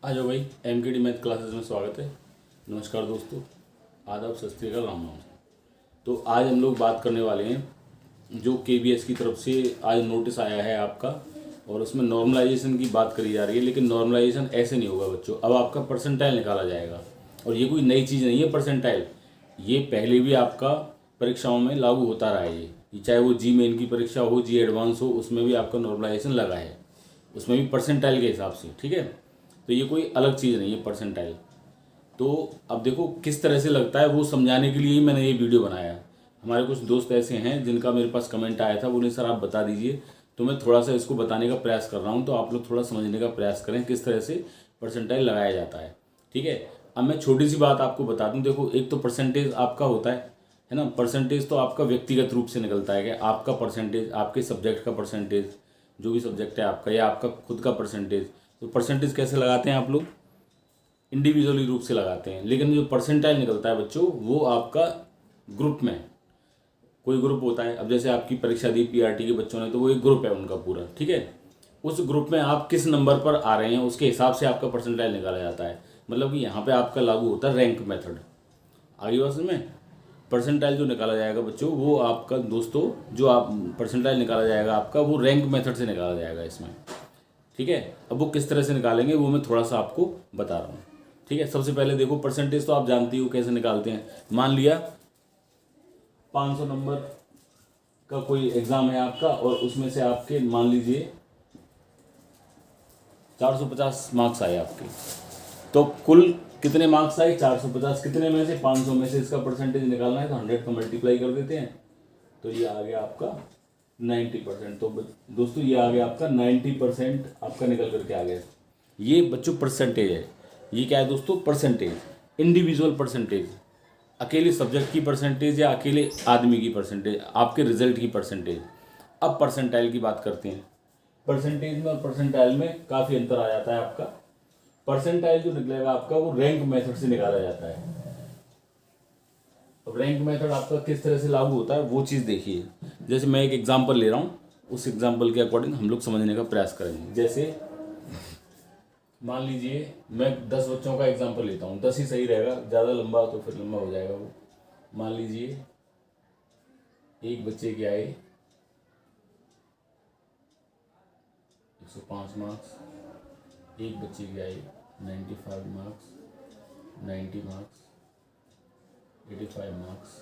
आ जाओ भाई, MKD math classes में स्वागत है। नमस्कार दोस्तों, आदाब, सत श्री अकाल, राम राम। तो आज हम लोग बात करने वाले हैं जो KBS की तरफ से आज नोटिस आया है आपका, और उसमें नॉर्मलाइजेशन की बात करी जा रही है। लेकिन नॉर्मलाइजेशन ऐसे नहीं होगा बच्चों, अब आपका परसेंटाइल निकाला जाएगा। और ये कोई नई चीज़ नहीं है परसेंटाइल, ये पहले भी आपका परीक्षाओं में लागू होता रहा है। ये चाहे वो जी मेन की परीक्षा हो, जी एडवांस हो, उसमें भी आपका नॉर्मलाइजेशन लगा है, उसमें भी परसेंटाइल के हिसाब से। ठीक है, तो ये कोई अलग चीज़ नहीं है परसेंटाइल। तो अब देखो किस तरह से लगता है, वो समझाने के लिए ही मैंने ये वीडियो बनाया। हमारे कुछ दोस्त ऐसे हैं जिनका मेरे पास कमेंट आया था, बोले सर आप बता दीजिए, तो मैं थोड़ा सा इसको बताने का प्रयास कर रहा हूँ। तो आप लोग थोड़ा समझने का प्रयास करें किस तरह से परसेंटाइल लगाया जाता है। ठीक है, अब मैं छोटी सी बात आपको बता दूँ। देखो, एक तो परसेंटेज आपका होता है ना। परसेंटेज तो आपका व्यक्तिगत रूप से निकलता है कि आपका परसेंटेज, आपके सब्जेक्ट का परसेंटेज, जो भी सब्जेक्ट है आपका, या आपका खुद का परसेंटेज। तो परसेंटेज कैसे लगाते हैं आप लोग? इंडिविजुअली रूप से लगाते हैं। लेकिन जो परसेंटाइल निकलता है बच्चों, वो आपका ग्रुप में, कोई ग्रुप होता है। अब जैसे आपकी परीक्षा दी PRT के बच्चों ने, तो वो एक ग्रुप है उनका पूरा। ठीक है, उस ग्रुप में आप किस नंबर पर आ रहे हैं उसके हिसाब से आपका परसेंटाइल निकाला जाता है। मतलब कि यहाँ पे आपका लागू होता है रैंक मेथड। आगे बात में परसेंटाइल जो निकाला जाएगा बच्चों, वो आपका दोस्तों, जो आप परसेंटाइल निकाला जाएगा आपका, वो रैंक मेथड से निकाला जाएगा इसमें। ठीक है, अब वो किस तरह से निकालेंगे वो मैं थोड़ा सा आपको बता रहा हूँ। ठीक है, सबसे पहले देखो, परसेंटेज तो आप जानती हो कैसे निकालते हैं। मान लिया 500 नंबर का कोई एग्ज़ाम है आपका, और उसमें से आपके मान लीजिए 450 मार्क्स आए आपके। तो कुल कितने मार्क्स आए? 450। कितने में से? 500 में से इसका परसेंटेज निकालना है, तो 100 का मल्टीप्लाई कर देते हैं, तो ये आ गया आपका 90%। तो दोस्तों ये आ गया आपका 90% आपका निकल करके आ गया। ये बच्चों परसेंटेज है। ये क्या है दोस्तों? परसेंटेज, इंडिविजुअल परसेंटेज, अकेले सब्जेक्ट की परसेंटेज या अकेले आदमी की परसेंटेज, आपके रिजल्ट की परसेंटेज। अब परसेंटाइल की बात करते हैं। परसेंटेज में और परसेंटाइल में काफ़ी अंतर आ जाता है आपका। परसेंटाइल जो निकलेगा आपका, वो रैंक मेथड से निकाला जाता है। अब रैंक मेथड आपका किस तरह से लागू होता है वो चीज़ देखिए। जैसे मैं एक एग्जांपल ले रहा हूँ, उस एग्जांपल के अकॉर्डिंग हम लोग समझने का प्रयास करेंगे। जैसे मान लीजिए मैं 10 बच्चों का एग्जांपल लेता हूँ, 10 ही सही रहेगा, ज़्यादा लंबा तो फिर लंबा हो जाएगा वो। मान लीजिए एक बच्चे के आए 105 मार्क्स, एक बच्चे के आए 95 marks, 90 marks, 85 marks,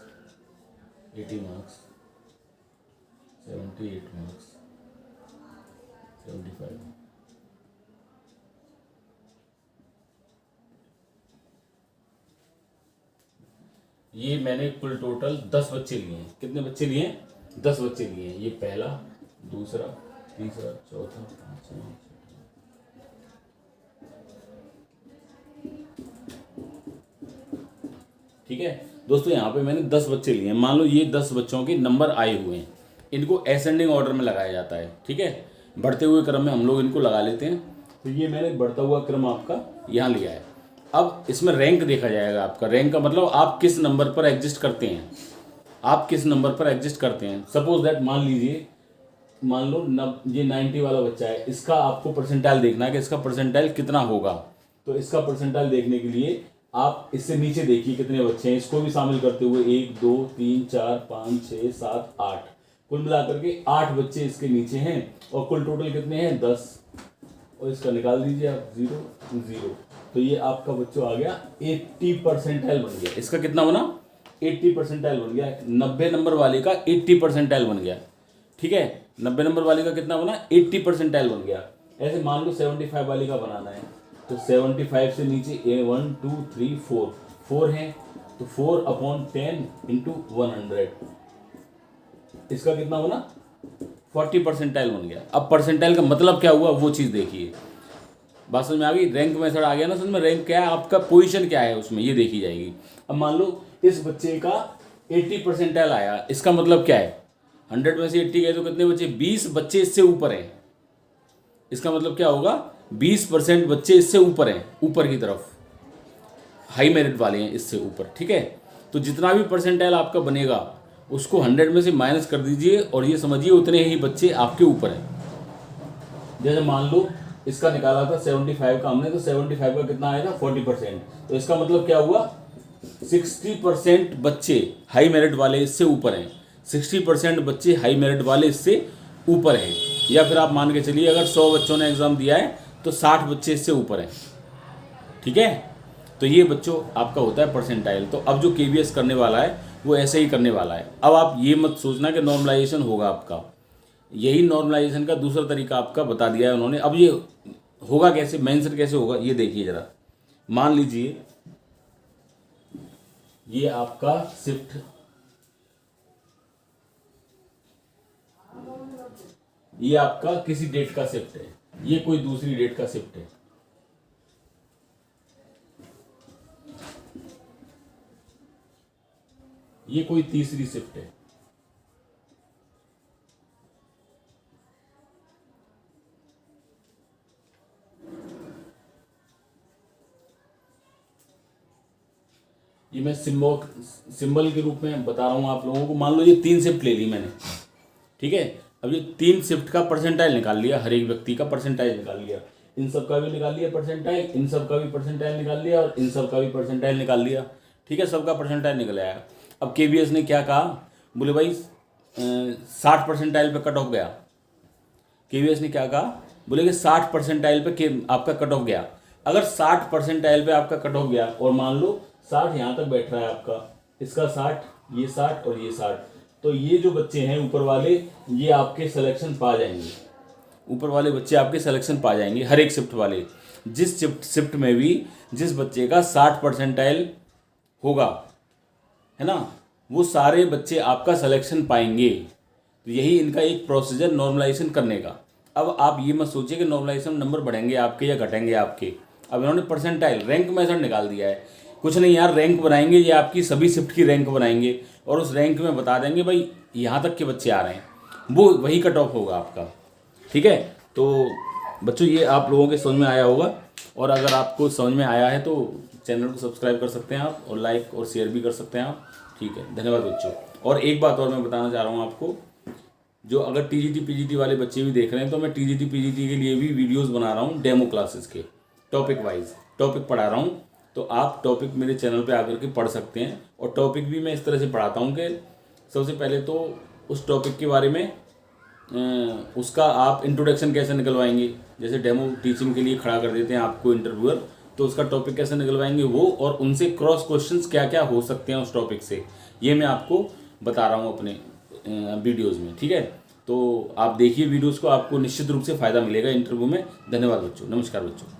80 marks, 78 marks, 75। ये मैंने कुल टोटल 10 बच्चे लिए हैं। कितने बच्चे लिए हैं? 10 बच्चे लिए हैं। ये पहला, दूसरा, तीसरा, चौथा, पांचवा। ठीक है दोस्तों, यहाँ पे मैंने 10 बच्चे लिए हैं। मान लो ये 10 बच्चों के नंबर आए हुए हैं, इनको असेंडिंग ऑर्डर में लगाया जाता है। ठीक है, बढ़ते हुए क्रम में हम लोग इनको लगा लेते हैं। तो ये मैंने बढ़ता हुआ क्रम आपका यहाँ लिया है। अब इसमें रैंक देखा जाएगा आपका। रैंक का मतलब आप किस नंबर पर एग्जिस्ट करते हैं, आप किस नंबर पर एग्जिस्ट करते हैं। सपोज दैट मान लीजिए, मान लो ये 90 वाला बच्चा है, इसका आपको परसेंटाइल देखना है कि इसका परसेंटाइल कितना होगा। तो इसका परसेंटाइल देखने के लिए आप इससे नीचे देखिए कितने बच्चे हैं, इसको भी शामिल करते हुए 1 2 3 4 5 6 7 8, कुल मिलाकर के 8 बच्चे इसके नीचे हैं। और कुल टोटल कितने हैं? 10। और इसका निकाल दीजिए आप, 0 0। तो ये आपका बच्चों आ गया 80 परसेंटाइल बन गया। इसका कितना बना? 80 परसेंटाइल बन गया। 90 नंबर वाले का 80 परसेंटाइल बन गया। ठीक है, 90 नंबर वाले का कितना बना? 80 परसेंटाइल बन गया। ऐसे मान लो 75 वाले का बनाना है, तो 75 से नीचे 1 2 3 4 हैं, तो 4/10 इंटू 100, इसका कितना बना? 40 परसेंटाइल बन गया। अब परसेंटाइल का मतलब क्या हुआ वो चीज़ देखिए। बात समझ में आ गई? रैंक मेथड आ गया ना समझ में। रैंक क्या है आपका, पोजीशन क्या है उसमें, ये देखी जाएगी। अब मान लो इस बच्चे का 80 परसेंटाइल आया, इसका मतलब क्या है? 100 में से 80 गए तो कितने बच्चे? 20 बच्चे इससे ऊपर हैं। इसका मतलब क्या होगा? 20% बच्चे इससे ऊपर हैं, ऊपर की तरफ हाई मेरिट वाले हैं इससे ऊपर। ठीक है, तो जितना भी परसेंटाइल आपका बनेगा उसको 100 में से माइनस कर दीजिए, और ये समझिए उतने ही बच्चे आपके ऊपर हैं। जैसे मान लो इसका निकाला था 75 का हमने, तो 75 का कितना आया था 40%। तो इसका मतलब क्या हुआ, 60% बच्चे हाई मेरिट वाले इससे ऊपर हैं, 60% बच्चे हाई मेरिट वाले इससे ऊपर हैं। या फिर आप मान के चलिए अगर 100 बच्चों ने एग्ज़ाम दिया है तो 60 बच्चे इससे ऊपर हैं। ठीक है, तो ये बच्चों आपका होता है परसेंटाइल। तो अब जो केबीएस करने वाला है वो ऐसे ही करने वाला है। अब आप ये मत सोचना कि नॉर्मलाइजेशन होगा आपका, यही नॉर्मलाइजेशन का दूसरा तरीका आपका बता दिया है उन्होंने। अब ये होगा कैसे, मेंशन कैसे होगा, ये देखिए ज़रा। मान लीजिए ये आपका शिफ्ट, ये आपका किसी डेट का शिफ्ट है, ये कोई दूसरी डेट का शिफ्ट है। ये कोई तीसरी शिफ्ट है। ये मैं सिंबल के रूप में बता रहा हूं आप लोगों को। मान लो ये 3 शिफ्ट ले ली मैंने, ठीक है। अब ये 3 शिफ्ट का परसेंटाइल निकाल लिया, हर एक व्यक्ति का परसेंटाइल निकाल लिया, इन सब का भी निकाल लिया परसेंटाइल, इन सब का भी परसेंटाइल निकाल लिया और इन सब का भी परसेंटाइल निकाल लिया। ठीक है, सबका परसेंटाइल निकल आया। अब केबीएस ने क्या कहा, बोले भाई 60 परसेंटाइल पे कट ऑफ गया। केबीएस ने क्या कहा, बोले कि 60 परसेंटाइल पे आपका कट ऑफ गया। अगर 60 परसेंटाइल पे आपका कट ऑफ गया और मान लो 60 यहाँ तक बैठ रहा है आपका, इसका 60, ये 60 और ये 60, तो ये जो बच्चे हैं ऊपर वाले ये आपके सिलेक्शन पा जाएंगे। ऊपर वाले बच्चे आपके सिलेक्शन पा जाएंगे, हर एक शिफ्ट वाले। जिस शिफ्ट में भी जिस बच्चे का 60 परसेंटाइल होगा, है ना, वो सारे बच्चे आपका सिलेक्शन पाएंगे। तो यही इनका एक प्रोसीजर नॉर्मलाइजेशन करने का। अब आप ये मत सोचिए कि नॉर्मलाइजेशन नंबर बढ़ेंगे आपके या घटेंगे आपके। अब इन्होंने परसेंटाइल रैंक मेथड निकाल दिया है। कुछ नहीं यार, रैंक बनाएंगे, ये आपकी सभी शिफ्ट की रैंक बनाएंगे और उस रैंक में बता देंगे भाई यहाँ तक के बच्चे आ रहे हैं, वो वही कट ऑफ होगा आपका। ठीक है, तो बच्चों ये आप लोगों के समझ में आया होगा, और अगर आपको समझ में आया है तो चैनल को सब्सक्राइब कर सकते हैं आप, और लाइक और शेयर भी कर सकते हैं आप। ठीक है, धन्यवाद बच्चों। और एक बात और मैं बताना चाह रहा हूँ आपको, जो अगर टीजीटी पीजीटी वाले बच्चे भी देख रहे हैं तो मैं टीजीटी पीजीटी के लिए भी वीडियोस बना रहा हूँ, डेमो क्लासेस के, टॉपिक वाइज टॉपिक पढ़ा रहा हूँ। तो आप टॉपिक मेरे चैनल पे आकर के पढ़ सकते हैं। और टॉपिक भी मैं इस तरह से पढ़ाता हूँ कि सबसे पहले तो उस टॉपिक के बारे में उसका आप इंट्रोडक्शन कैसे निकलवाएंगे, जैसे डेमो टीचिंग के लिए खड़ा कर देते हैं आपको इंटरव्यूअर, तो उसका टॉपिक कैसे निकलवाएंगे वो, और उनसे क्रॉस क्वेश्चंस क्या क्या हो सकते हैं उस टॉपिक से, ये मैं आपको बता रहा हूँ अपने वीडियोज़ में। ठीक है, तो आप देखिए वीडियोज़ को, आपको निश्चित रूप से फ़ायदा मिलेगा इंटरव्यू में। धन्यवाद बच्चों, नमस्कार बच्चों।